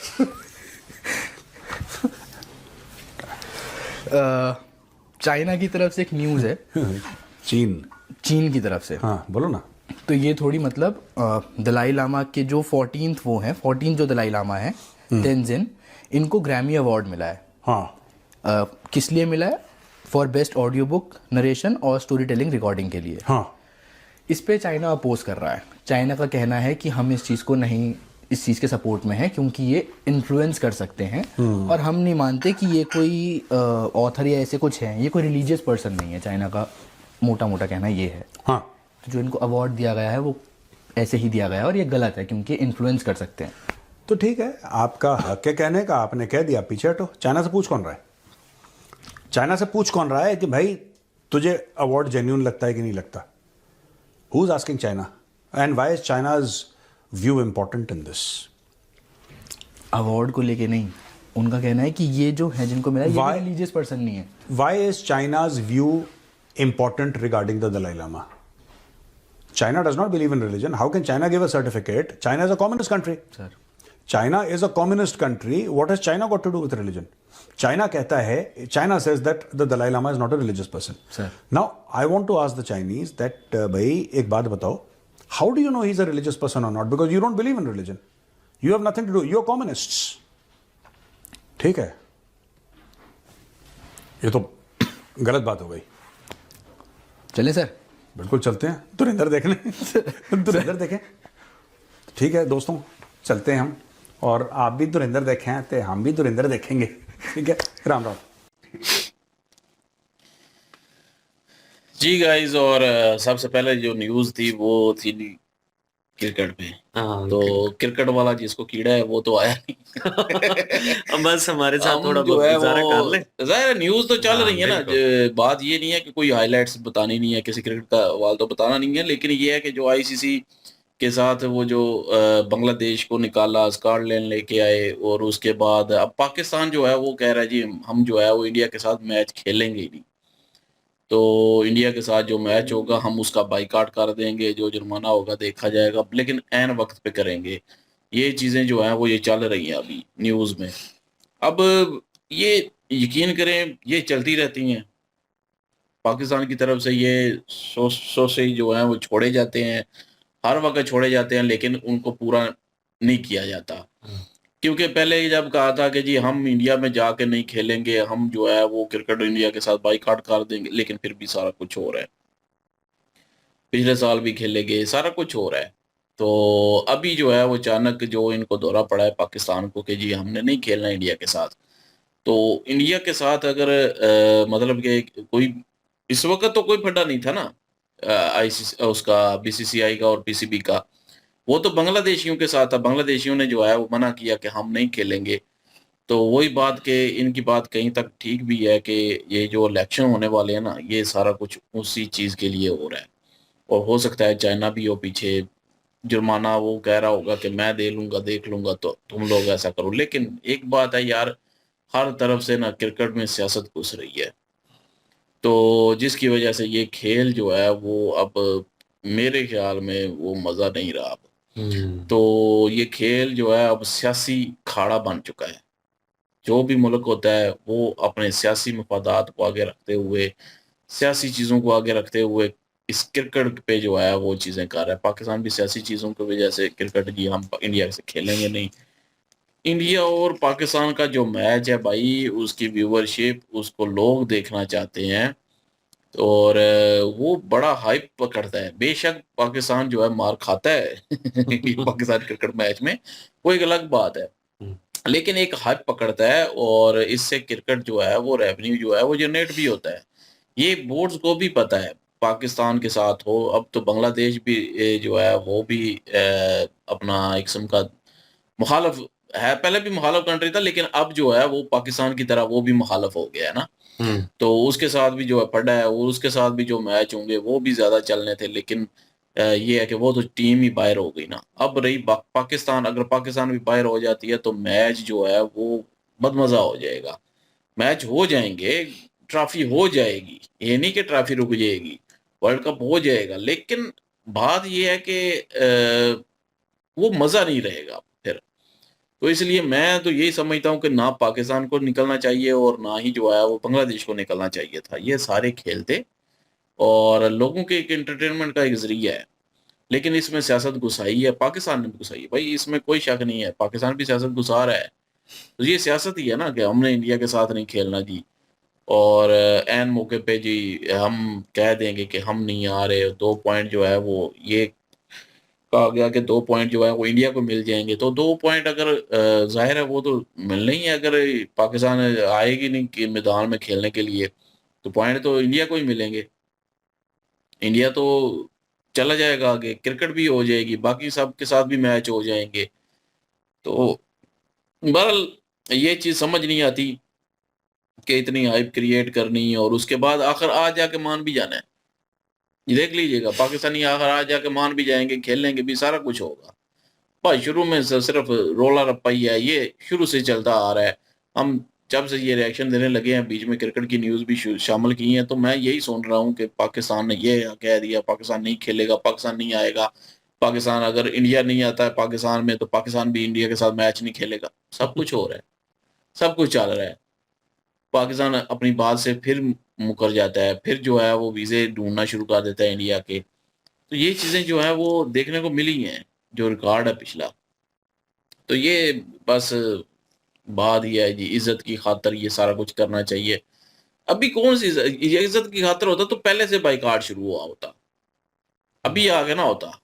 चाइना की तरफ से एक न्यूज़ है, चीन की तरफ से। हाँ बोलो ना। तो ये थोड़ी मतलब दलाई लामा के जो 14 जो दलाई लामा है तेंजिन, इनको ग्रैमी अवार्ड मिला है। हाँ किस लिए मिला है? For best audio book narration और स्टोरी टेलिंग रिकॉर्डिंग के लिए। हाँ इस पे चाइना अपोज कर रहा है। चाइना का कहना है कि हम इस चीज़ को नहीं, इस चीज़ के सपोर्ट में है क्योंकि ये इन्फ्लुएंस कर सकते हैं, और हम नहीं मानते कि ये कोई ऑथर या ऐसे कुछ है, ये कोई रिलीजियस पर्सन नहीं है। चाइना का मोटा मोटा कहना ये है। हाँ तो जो इनको अवार्ड दिया गया है वो ऐसे ही दिया गया है, और ये गलत है क्योंकि इन्फ्लुएंस कर सकते हैं। तो ठीक है, आपका हक है कहने का, आपने कह दिया, पीछे हटो। चाइना से पूछ कौन रहा है? चाइना से पूछ कौन रहा है कि भाई तुझे अवार्ड जेन्यून लगता है कि नहीं लगता? Who is asking China, and why is China's view important in this? Award को लेके नहीं, उनका कहना है कि ये जो है जिनको मिला ये रिलीजियस पर्सन नहीं है। Why is China's view important regarding the Dalai Lama? China does not believe in religion. How can China give a certificate? China is a communist country. Sir. China is a communist country. What has China got to do with religion? China कहता है, China says that the Dalai Lama is not a religious person. Sir. Now, I want to ask the Chinese that भाई एक बात बताओ, how do you know he's a religious person or not? Because you don't believe in religion. You have nothing to do. You're communists. ठीक है, ये तो गलत बात हो गई। चले सर, बिल्कुल चलते हैं, धुरंधर देखने धुरंधर देखें। ठीक है दोस्तों, चलते हैं हम, और आप भी धुरंधर देखें तो हम भी धुरंधर देखेंगे। ठीक है, राम राम जी गाइस। और सबसे पहले जो न्यूज़ थी वो थी क्रिकेट पे। तो क्रिकेट वाला जिसको कीड़ा है वो तो आया नहीं। बस हमारे साथ थोड़ा जो बहुत है गुजारा कर ले। वो ज़ाहिर न्यूज़ तो चल रही है ना, बात ये नहीं है कि कोई हाइलाइट्स बतानी नहीं है, किसी क्रिकेट का वाल तो बताना नहीं है, लेकिन ये है कि जो आईसीसी के साथ वो जो बांग्लादेश को निकाला, स्कॉटलैंड लेके आए, और उसके बाद अब पाकिस्तान जो है वो कह रहा है जी हम जो है वो इंडिया के साथ मैच खेलेंगे ही नहीं। तो इंडिया के साथ जो मैच होगा हम उसका बाइकाट कर देंगे, जो जुर्माना होगा देखा जाएगा, लेकिन ऐन वक्त पे करेंगे। ये चीज़ें जो हैं वो ये चल रही हैं अभी न्यूज़ में। अब ये यकीन करें ये चलती रहती हैं, पाकिस्तान की तरफ से ये सौ जो हैं वो छोड़े जाते हैं, हर वक्त छोड़े जाते हैं, लेकिन उनको पूरा नहीं किया जाता। क्योंकि पहले जब कहा था कि जी हम इंडिया में जाके नहीं खेलेंगे, हम जो है वो क्रिकेट इंडिया के साथ बाइकाट कर देंगे, लेकिन फिर भी सारा कुछ हो रहा है। पिछले साल भी खेले गए, सारा कुछ हो रहा है। तो अभी जो है वो अचानक जो इनको दौरा पड़ा है पाकिस्तान को कि जी हमने नहीं खेलना इंडिया के साथ। तो इंडिया के साथ अगर मतलब कि कोई इस वक्त तो कोई फंडा नहीं था ना आईसीसी उसका, बीसीसीआई का और पीसीबी का, वो तो बांग्लादेशियों के साथ था। बांग्लादेशियों ने जो है वो मना किया कि हम नहीं खेलेंगे। तो वही बात के इनकी बात कहीं तक ठीक भी है कि ये जो इलेक्शन होने वाले हैं ना, ये सारा कुछ उसी चीज़ के लिए हो रहा है। और हो सकता है चाइना भी हो पीछे, जुर्माना वो कह रहा होगा कि मैं दे लूँगा, देख लूँगा, तो तुम लोग ऐसा करो। लेकिन एक बात है यार, हर तरफ से ना क्रिकेट में सियासत घुस रही है, तो जिसकी वजह से ये खेल जो है वो अब मेरे ख्याल में वो मज़ा नहीं रहा अब। तो ये खेल जो है अब सियासी खाड़ा बन चुका है। जो भी मुल्क होता है वो अपने सियासी मफादात को आगे रखते हुए सियासी चीज़ों को आगे रखते हुए इस क्रिकेट पे जो है वो चीज़ें कर रहा है। पाकिस्तान भी सियासी चीज़ों की वजह से क्रिकेट जी हम इंडिया से खेलेंगे नहीं। इंडिया और पाकिस्तान का जो मैच है भाई, उसकी व्यूवरशिप, उसको लोग देखना चाहते हैं और वो बड़ा हाइप पकड़ता है। बेशक पाकिस्तान जो है मार खाता है पाकिस्तान क्रिकेट मैच में, वो एक अलग बात है। लेकिन एक हाइप पकड़ता है और इससे क्रिकेट जो है वो रेवेन्यू जो है वो जनरेट भी होता है। ये बोर्ड्स को भी पता है। पाकिस्तान के साथ हो, अब तो बांग्लादेश भी जो है वो भी अपना एक किस्म का मुखालफ है। पहले भी मुखालफ कंट्री था, लेकिन अब जो है वो पाकिस्तान की तरह वो भी मुखालफ हो गया है ना। तो उसके साथ भी जो है पड़ा है और उसके साथ भी जो मैच होंगे वो भी ज़्यादा चलने थे, लेकिन ये है कि वो तो टीम ही बाहर हो गई ना। अब रही पाकिस्तान, अगर पाकिस्तान भी बाहर हो जाती है तो मैच जो है वो बदमज़ा हो जाएगा। मैच हो जाएँगे, ट्रॉफ़ी हो जाएगी, ये नहीं कि ट्रॉफ़ी रुक जाएगी, वर्ल्ड कप हो जाएगा, लेकिन बात ये है कि वो मज़ा नहीं रहेगा फिर। तो इसलिए मैं तो यही समझता हूँ कि ना पाकिस्तान को निकलना चाहिए और ना ही जो है वो बांग्लादेश को निकलना चाहिए था। ये सारे खेल थे और लोगों के एक एंटरटेनमेंट का एक ज़रिया है। लेकिन इसमें सियासत घुसाई है, पाकिस्तान ने भी घुसाई है। भाई इसमें कोई शक नहीं है, पाकिस्तान भी सियासत घुसा रहा है। तो ये सियासत ही है ना कि हमने इंडिया के साथ नहीं खेलना जी, और ऐन मौके पे जी हम कह देंगे कि हम नहीं आ रहे, 2 पॉइंट जो है वो ये कहा गया कि 2 पॉइंट जो है वो इंडिया को मिल जाएँगे। तो 2 पॉइंट अगर ज़ाहिर है वो तो मिलने ही है। अगर पाकिस्तान आएगी नहीं कि मैदान में खेलने के लिए, तो पॉइंट तो इंडिया को ही मिलेंगे। इंडिया तो चला जाएगा आगे, क्रिकेट भी हो जाएगी, बाकी सब के साथ भी मैच हो जाएँगे। तो बहरहाल ये चीज़ समझ नहीं आती कि इतनी हाइप क्रिएट करनी और उसके बाद आखिर आज जाके मान भी जाना है। ये देख लीजिएगा, पाकिस्तानी आखिर आज जाके मान भी जाएँगे, खेलेंगे भी, सारा कुछ होगा। भाई शुरू में सिर्फ रोला-रप्पा ही है, ये शुरू से चलता आ रहा है। हम जब से ये रिएक्शन देने लगे हैं, बीच में क्रिकेट की न्यूज़ भी शामिल की हैं, तो मैं यही सुन रहा हूँ कि पाकिस्तान ने ये कह दिया, पाकिस्तान नहीं खेलेगा, पाकिस्तान नहीं आएगा। पाकिस्तान अगर इंडिया नहीं आता है पाकिस्तान में, तो पाकिस्तान भी इंडिया के साथ मैच नहीं खेलेगा। सब कुछ हो रहा है, सब कुछ चल रहा है। पाकिस्तान अपनी बात से फिर मुकर जाता है, फिर जो है वो वीज़े ढूँढना शुरू कर देता है इंडिया के। तो ये चीज़ें जो हैं वो देखने को मिली हैं, जो रिकॉर्ड है पिछला। तो ये बस बात ये है जी, इज़्ज़त की खातिर ये सारा कुछ करना चाहिए। अभी कौन-सी ये इज़्ज़त की खातिर होता तो पहले से बायकॉट शुरू हुआ होता। अभी आगे ना होता।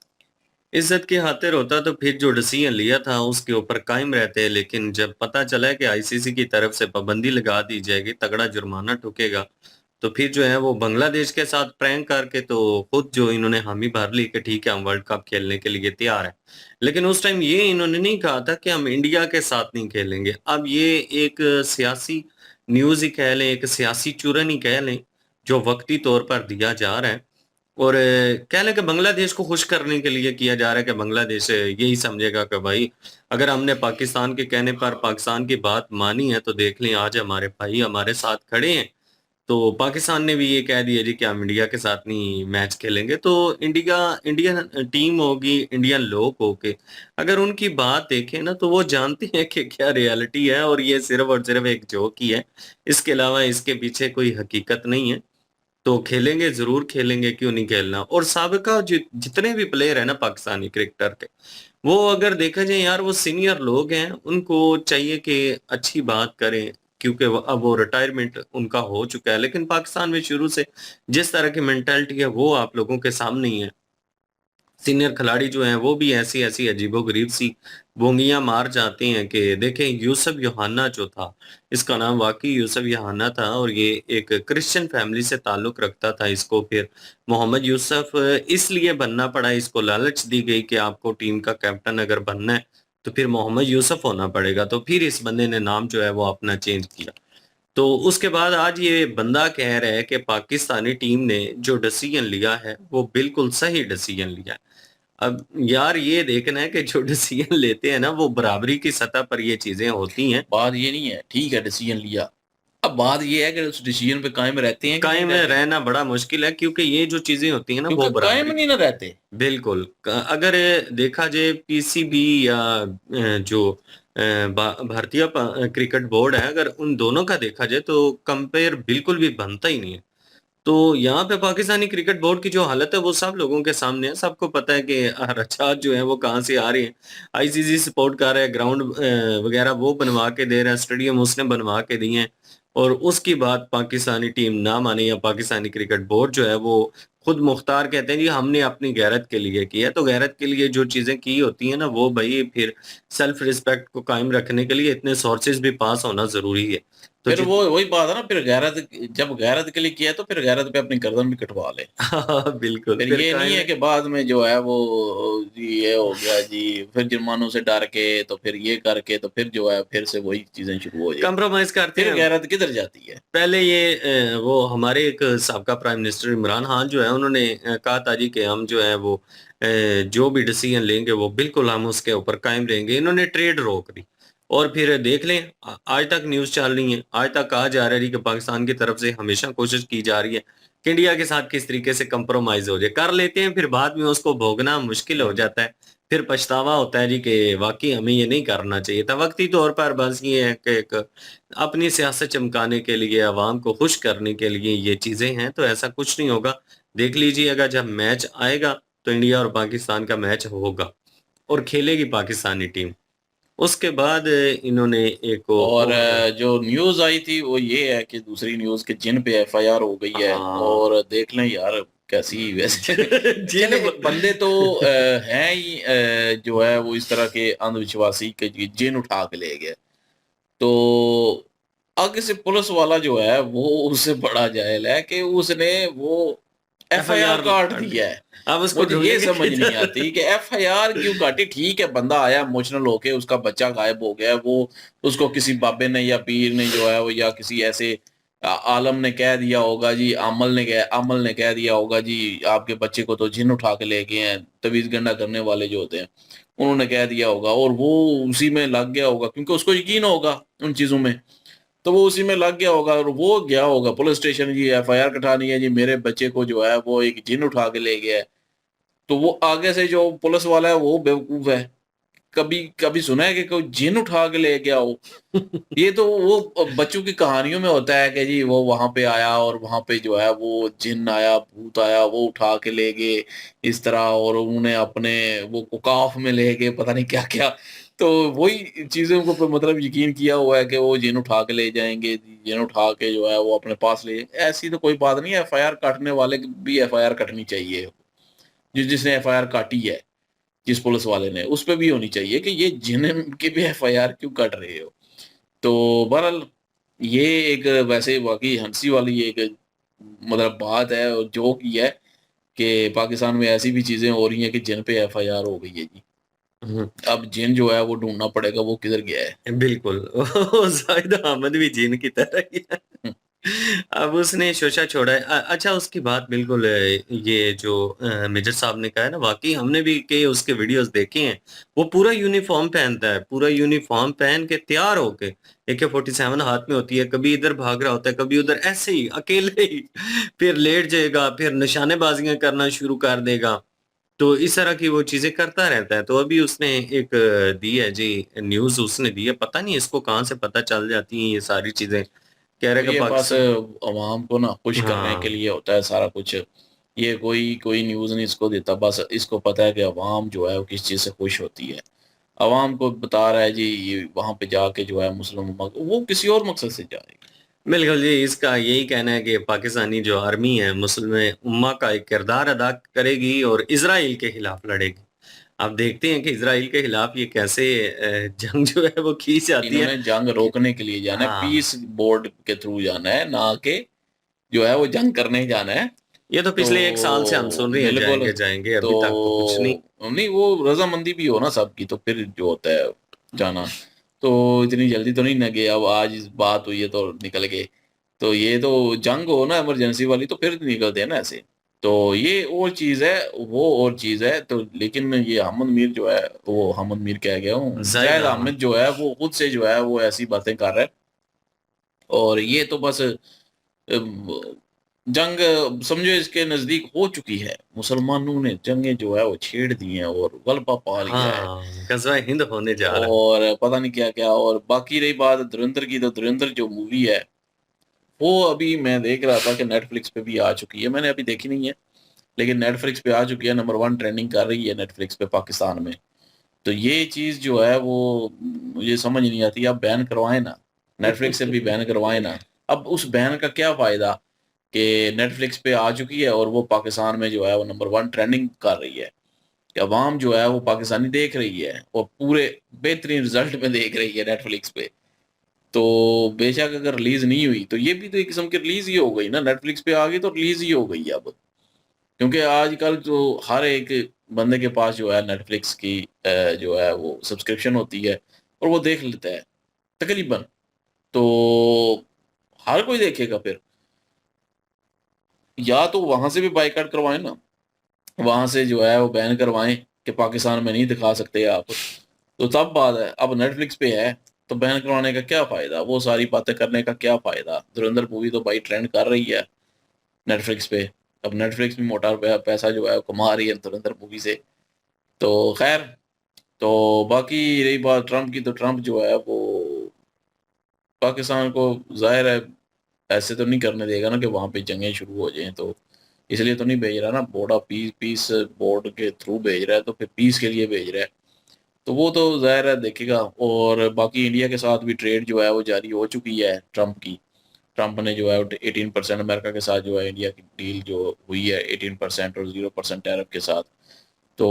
इज़्ज़त की खातिर होता तो फिर जो डिसीजन लिया था उसके ऊपर कायम रहते, लेकिन जब पता चला है कि आईसीसी की तरफ से पाबंदी लगा दी जाएगी, तगड़ा जुर्माना ठुकेगा, तो फिर जो है वो बांग्लादेश के साथ प्रैंक करके तो खुद जो इन्होंने हामी भर ली कि ठीक है हम वर्ल्ड कप खेलने के लिए तैयार हैं। लेकिन उस टाइम ये इन्होंने नहीं कहा था कि हम इंडिया के साथ नहीं खेलेंगे। अब ये एक सियासी न्यूज़ ही कह लें, एक सियासी चूरन ही कह लें, जो वक़्ती तौर पर दिया जा रहा है। और कह लें कि बांग्लादेश को खुश करने के लिए किया जा रहा है कि बांग्लादेश यही समझेगा कि भाई अगर हमने पाकिस्तान के कहने पर पाकिस्तान की बात मानी है तो देख लें आज हमारे भाई हमारे साथ खड़े हैं। तो पाकिस्तान ने भी ये कह दिया जी कि हम इंडिया के साथ नहीं मैच खेलेंगे। तो इंडियन टीम होगी, इंडियन लोग होके अगर उनकी बात देखें ना तो वो जानते हैं कि क्या रियलिटी है और ये सिर्फ और सिर्फ एक जोक ही है। इसके अलावा इसके पीछे कोई हकीकत नहीं है। तो खेलेंगे, ज़रूर खेलेंगे, क्यों नहीं खेलना। और साबिका जितने भी प्लेयर हैं ना पाकिस्तानी क्रिकेटर के, वो अगर देखा जाए यार वो सीनियर लोग हैं, उनको चाहिए कि अच्छी बात करें क्योंकि अब वो रिटायरमेंट उनका हो चुका है। लेकिन पाकिस्तान में शुरू से जिस तरह की मेंटालिटी है वो आप लोगों के सामने ही है। सीनियर खिलाड़ी जो हैं वो भी ऐसी-ऐसी अजीबो-गरीब सी बोंगियाँ मार जाते हैं कि देखें यूसुफ योहाना जो था, इसका नाम वाक़ई यूसुफ योहाना था और ये एक क्रिश्चियन फैमिली से ताल्लुक़ रखता था। इसको फिर मोहम्मद यूसुफ इसलिए बनना पड़ा, इसको लालच दी गई कि आपको टीम का कैप्टन अगर बनना है, तो फिर मोहम्मद यूसुफ होना पड़ेगा। तो फिर इस बंदे ने नाम जो है वो अपना चेंज किया। तो उसके बाद आज ये बंदा कह रहा है कि पाकिस्तानी टीम ने जो डिसीजन लिया है, वो बिल्कुल सही डिसीजन लिया है। अब यार ये देखना है कि जो डिसीजन लेते हैं ना वो बराबरी की सतह पर ये चीजें होती हैं। बात ये नहीं है, ठीक है डिसीजन लिया। अब बात ये है कि उस डिसीजन पे कायम रहते हैं कि नहीं कायम रहते? रहना बड़ा मुश्किल है क्योंकि ये जो चीजें होती हैं ना क्योंकि वो कायम बराबरी नहीं ना रहते। बिल्कुल अगर देखा जाए पीसीबी या जो भारतीय क्रिकेट बोर्ड है, अगर उन दोनों का देखा जाए तो कंपेयर बिल्कुल भी बनता ही नहीं है। तो यहाँ पे पाकिस्तानी क्रिकेट बोर्ड की जो हालत है वो सब लोगों के सामने है। सबको पता है कि हरकत जो है वो कहाँ से आ रही है। आईसीसी सपोर्ट कर रहा है, ग्राउंड वगैरह वो बनवा के दे रहा है, स्टेडियम उसने बनवा के दिए हैं, और उसकी बात पाकिस्तानी टीम ना माने या पाकिस्तानी क्रिकेट बोर्ड जो है वो खुद मुख्तार कहते हैं जी हमने अपनी गैरत के लिए किया। तो गैरत के लिए जो चीजें की होती है ना वो भाई फिर सेल्फ रिस्पेक्ट को कायम रखने के लिए इतने सोर्सेज भी पास होना जरूरी है। तो फिर वो वही बात है ना, फिर गैरत, जब गैरत के लिए किया तो फिर गैरत पे अपनी गर्दन भी कटवा ले। हाँ बिल्कुल, फिर फिर ये नहीं कायम है कि बाद में जो है वो जी ये हो गया जी, फिर जुर्मानों से डर के तो फिर ये करके तो फिर जो है फिर से वही चीजें शुरू हो जाएगी। कंप्रोमाइज करते फिर हैं। गैरत किधर जाती है? पहले ये वो हमारे एक साबका प्राइम मिनिस्टर इमरान खान जो है उन्होंने कहा था जी कि हम जो है वो जो भी डिसीजन लेंगे वो बिल्कुल हम उसके ऊपर कायम रहेंगे। इन्होंने ट्रेड रोक दी और फिर देख लें आज तक न्यूज़ चल रही है, आज तक कहा जा रहा है जी कि पाकिस्तान की तरफ से हमेशा कोशिश की जा रही है कि इंडिया के साथ किस तरीके से कंप्रोमाइज हो जाए। कर लेते हैं, फिर बाद में उसको भोगना मुश्किल हो जाता है, फिर पछतावा होता है जी कि वाकई हमें ये नहीं करना चाहिए था। वक्ती तौर पर बस ये है कि एक अपनी सियासत चमकाने के लिए, आवाम को खुश करने के लिए ये चीज़ें हैं, तो ऐसा कुछ नहीं होगा। देख लीजिएगा जब मैच आएगा तो इंडिया और पाकिस्तान का मैच होगा और खेलेगी पाकिस्तानी टीम। उसके बाद इन्होंने एक और और जो न्यूज आई थी वो ये है कि दूसरी न्यूज के जिन पे एफआईआर हो गई है, हाँ और देख लें यार कैसी वैसे जिन चले बंदे तो हैं ही, जो है वो इस तरह के अंधविश्वासी के जिन उठा के ले गए। तो आगे से पुलिस वाला जो है वो उससे बड़ा जाहिल है कि उसने वो एफआईआर एफआईआर काट काट दी। दिया है। अब उसको मुझे ये ढूंढेंगे समझ नहीं किधर? आती कि एफआईआर क्यों काटी। ठीक है, बंदा आया इमोशनल होके, उसका बच्चा गायब हो गया, वो उसको किसी बाबे ने या पीर ने जो है वो या किसी ऐसे आलम ने कह दिया होगा जी, अमल ने कह दिया होगा जी आपके बच्चे को तो जिन उठा के ले गए हैं, तवीज गंडा करने वाले जो होते हैं उन्होंने कह दिया होगा, और वो उसी में लग गया होगा क्योंकि उसको यकीन होगा उन चीजों में। तो वो उसी में लग गया होगा और वो गया होगा पुलिस स्टेशन, जी एफआईआर कटानी है जी, मेरे बच्चे को जो है वो एक जिन उठा के ले गया है। तो वो आगे से जो पुलिस वाला है वो बेवकूफ है। कभी कभी सुना है कि कोई जिन उठा के ले गया हो? ये तो वो बच्चों की कहानियों में होता है कि जी वो वहां पे आया और वहां पे जो है वो जिन आया, भूत आया, वो उठा के ले गए इस तरह, और उन्हें अपने वो कुकाफ में ले गए, पता नहीं क्या क्या। तो वही चीजों को पे मतलब यकीन किया हुआ है कि वो जिन उठा के ले जाएंगे, जिन उठा के जो है वो अपने पास ले जाएंगे। ऐसी तो कोई बात नहीं है। एफआईआर काटने वाले की भी एफआईआर कटनी चाहिए। जिसने एफआईआर काटी है, जिस पुलिस वाले ने, उस पे भी होनी चाहिए कि ये जिन की भी एफआईआर क्यों कट रहे हो। तो बहरहाल ये एक वैसे वाकई हंसी वाली एक मतलब बात है और जोक ही है कि पाकिस्तान में ऐसी भी चीजें हो रही हैं कि जिन पे एफआईआर हो गई है जी। हम्म, अब जिन जो है वो ढूंढना पड़ेगा वो किधर गया है। बिल्कुल। वो जाहिद अहमद भी जिन की तरह ही है। हम्म, अब उसने शोशा छोड़ा है। अच्छा उसकी बात बिल्कुल ये जो मेजर साहब ने कहा है ना, वाकई हमने भी कई उसके वीडियोस देखे हैं। वो पूरा यूनिफॉर्म पहनता है, पूरा यूनिफॉर्म पहन के तैयार होके, AK-47 हाथ में होती है, कभी इधर भाग रहा होता है, कभी उधर, ऐसे ही अकेले ही फिर लेट जाएगा, फिर निशानेबाजियां करना शुरू कर देगा। तो इस तरह की वो चीजें करता रहता है। तो अभी उसने एक दी है जी, न्यूज उसने दी है, पता नहीं इसको कहाँ से पता चल जाती हैं ये सारी चीजें। कह रहे तो कि ये बस पाकिस्तान। अवाम को ना खुश करने के हाँ लिए होता है सारा कुछ। ये कोई कोई न्यूज़ नहीं इसको देता, बस इसको पता है कि अवाम जो है वो किस चीज़ से खुश होती है। अवाम को बता रहा है जी ये वहां पे जाके जो है मुस्लिम उम्मा वो किसी और मकसद से जाएगी। बिल्कुल जी, इसका यही कहना है कि पाकिस्तानी जो आर्मी है मुस्लिम उम्मा का एक किरदार अदा करेगी और इसराइल के खिलाफ लड़ेगी। अब देखते हैं कि इसराइल के खिलाफ ये कैसे जंग जो है वो की जाती है। इन्होंने जंग रोकने के लिए जाना है, हाँ पीस बोर्ड के थ्रू जाना है, ना कि जो है वो जंग करने ही जाना है। ये तो तो पिछले 1 साल से हम सुन रहे हैं बिल्कुल। जाएंगे जाएंगे, तो अभी तक तो कुछ नहीं। नहीं, वो रजामंदी भी हो ना सबकी, तो फिर जो होता है जाना। तो इतनी जल्दी तो नहीं न गए, अब आज इस बात हुई है तो निकल गए। तो ये तो जंग हो ना इमरजेंसी वाली तो फिर निकलते हैं ना ऐसे। तो ये और चीज है, वो और चीज है। तो लेकिन ये अहमद मीर जो है, वो अहमद मीर कह गया हूँ, जाहिद जायद अहमद। अहमद जो है वो खुद से जो है वो ऐसी बातें कर रहा है। और ये तो बस जंग समझो इसके नजदीक हो चुकी है। मुसलमानों ने जंगें जो है वो छेड़ दी हैं और गलबा पा लिया है, हाँ गजवा हिंद होने जा रहा है। और पता नहीं क्या क्या। और बाकी रही बात धुरंधर की, तो धुरंधर जो मूवी है वो अभी मैं देख रहा था कि नेटफ्लिक्स पे भी आ चुकी है, मैंने अभी देखी नहीं है, लेकिन नेटफ्लिक्स पे आ चुकी है, नंबर 1 ट्रेंडिंग कर रही है नेटफ्लिक्स पे पाकिस्तान में। तो ये चीज़ जो है वो मुझे समझ नहीं आती, आप बैन करवाएँ ना, नेटफ्लिक्स से भी बैन करवाएँ ना। अब उस बैन का क्या फ़ायदा कि नेटफ्लिक्स पे आ चुकी है और वो पाकिस्तान में जो है वो नंबर 1 ट्रेंडिंग कर रही है, कि अवाम जो है वो पाकिस्तानी देख रही है और पूरे बेहतरीन रिज़ल्ट में देख रही है नेटफ्लिक्स पे। तो बेशक अगर रिलीज़ नहीं हुई, तो ये भी तो एक किस्म की रिलीज़ ही हो गई ना, नेटफ्लिक्स पे आ गई तो रिलीज़ ही हो गई है अब। क्योंकि आजकल जो हर एक बंदे के पास जो है नेटफ्लिक्स की जो है वो सब्सक्रिप्शन होती है और वो देख लेता है तकरीबन। तो हर कोई देखेगा फिर, या तो वहाँ से भी बायकॉट करवाएँ ना, वहाँ से जो है वो बैन करवाएँ कि पाकिस्तान में नहीं दिखा सकते आप, तो तब बात है। अब नेटफ्लिक्स पे है, तो बैन करवाने का क्या फ़ायदा? वो सारी बातें करने का क्या फ़ायदा? धुरंधर मूवी तो भाई ट्रेंड कर रही है नेटफ्लिक्स पे। अब नेटफ्लिक्स भी मोटा पैसा जो है वो कमा रही है धुरंधर मूवी से। तो खैर, तो बाकी रही बात ट्रम्प की, तो ट्रम्प जो है वो पाकिस्तान को ज़ाहिर है ऐसे तो नहीं करने देगा ना कि वहाँ पे जंगें शुरू हो जाएँ, तो इसलिए तो नहीं भेज रहा ना, बोर्ड ऑफ पीस बोर्ड के थ्रू भेज रहा है, तो फिर पीस के लिए भेज रहा है। तो वो तो ज़ाहिर है देखेगा। और बाकी इंडिया के साथ भी ट्रेड जो है वो जारी हो चुकी है ट्रम्प की। ट्रम्प ने जो है 18% अमेरिका के साथ जो है इंडिया की डील जो हुई है 18% और 0% टैरिफ के साथ। तो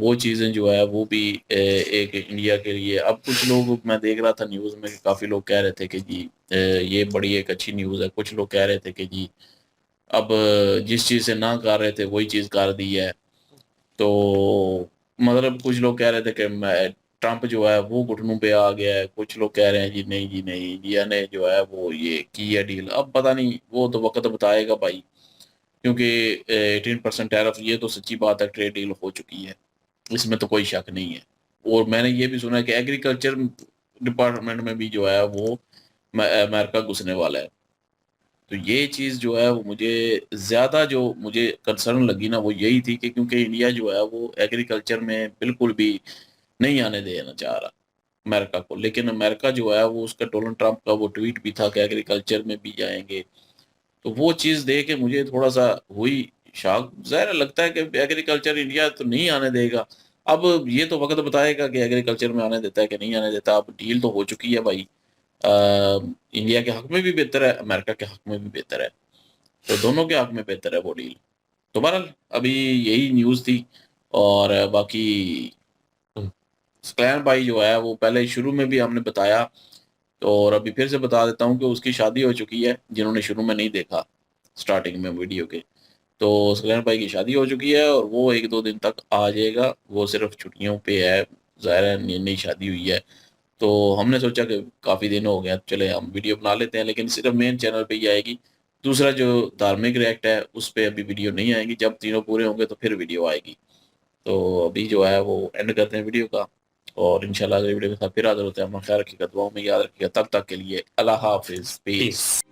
वो चीज़ें जो है वो भी एक इंडिया के लिए, अब कुछ लोग मैं देख रहा था न्यूज़ में कि काफ़ी लोग कह रहे थे कि जी ये बड़ी एक अच्छी न्यूज़ है। कुछ लोग कह रहे थे कि जी अब जिस चीज़ से ना कर रहे थे वही चीज़ कर दी है। तो मतलब कुछ लोग कह रहे थे कि मैं ट्रम्प जो है वो घुटनों पे आ गया है, कुछ लोग कह रहे हैं जी नहीं, इंडिया ने जो है वो ये की है डील। अब पता नहीं, वो तो वक़्त बताएगा भाई, क्योंकि 18% टैरिफ ये तो सच्ची बात है, ट्रेड डील हो चुकी है, इसमें तो कोई शक नहीं है। और मैंने ये भी सुना है कि एग्रीकल्चर डिपार्टमेंट में भी जो है वो अमेरिका घुसने वाला है। तो ये चीज़ जो है वो मुझे ज़्यादा जो मुझे कंसर्न लगी ना वो यही थी कि क्योंकि इंडिया जो है वो एग्रीकल्चर में बिल्कुल भी नहीं आने देना चाह रहा अमेरिका को। लेकिन अमेरिका जो है वो उसका डोनाल्ड ट्रम्प का वो ट्वीट भी था कि एग्रीकल्चर में भी जाएँगे। तो वो चीज़ देख के मुझे थोड़ा-सा हुई शॉक। ज़ाहिर लगता है कि एग्रीकल्चर इंडिया तो नहीं आने देगा। अब ये तो वक़्त बताएगा कि एग्रीकल्चर में आने देता है कि नहीं आने देता। अब डील तो हो चुकी है भाई। अ, इंडिया के हक में भी बेहतर है, अमेरिका के हक में भी बेहतर है। तो दोनों के हक में बेहतर है वो डील। तो बहरहाल अभी यही न्यूज़ थी। और बाकी सक्लैन भाई जो है वो पहले शुरू में भी हमने बताया, और अभी फिर से बता देता हूँ कि उसकी शादी हो चुकी है, जिन्होंने शुरू में नहीं देखा स्टार्टिंग में वीडियो के। तो सक्लैन भाई की शादी हो चुकी है और वो 1-2 दिन तक आ जाएगा, वो सिर्फ़ छुट्टियों पे है, ज़ाहिर है नई-नई शादी हुई है। तो हमने सोचा कि काफ़ी दिन हो गया, चले हम वीडियो बना लेते हैं, लेकिन सिर्फ़ मेन चैनल पे ही आएगी। दूसरा जो धार्मिक रिएक्ट है, उस पे अभी वीडियो नहीं आएगी, जब तीनों पूरे होंगे तो फिर वीडियो आएगी। तो अभी जो है वो एंड करते हैं वीडियो का, और इंशाल्लाह अगली वीडियो के साथ फिर हाज़िर होते हैं। अपना ख़्याल रखिएगा, दुआओं में याद रखिएगा। तब तक के लिए अल्लाह हाफ़िज़, पीस। पीस।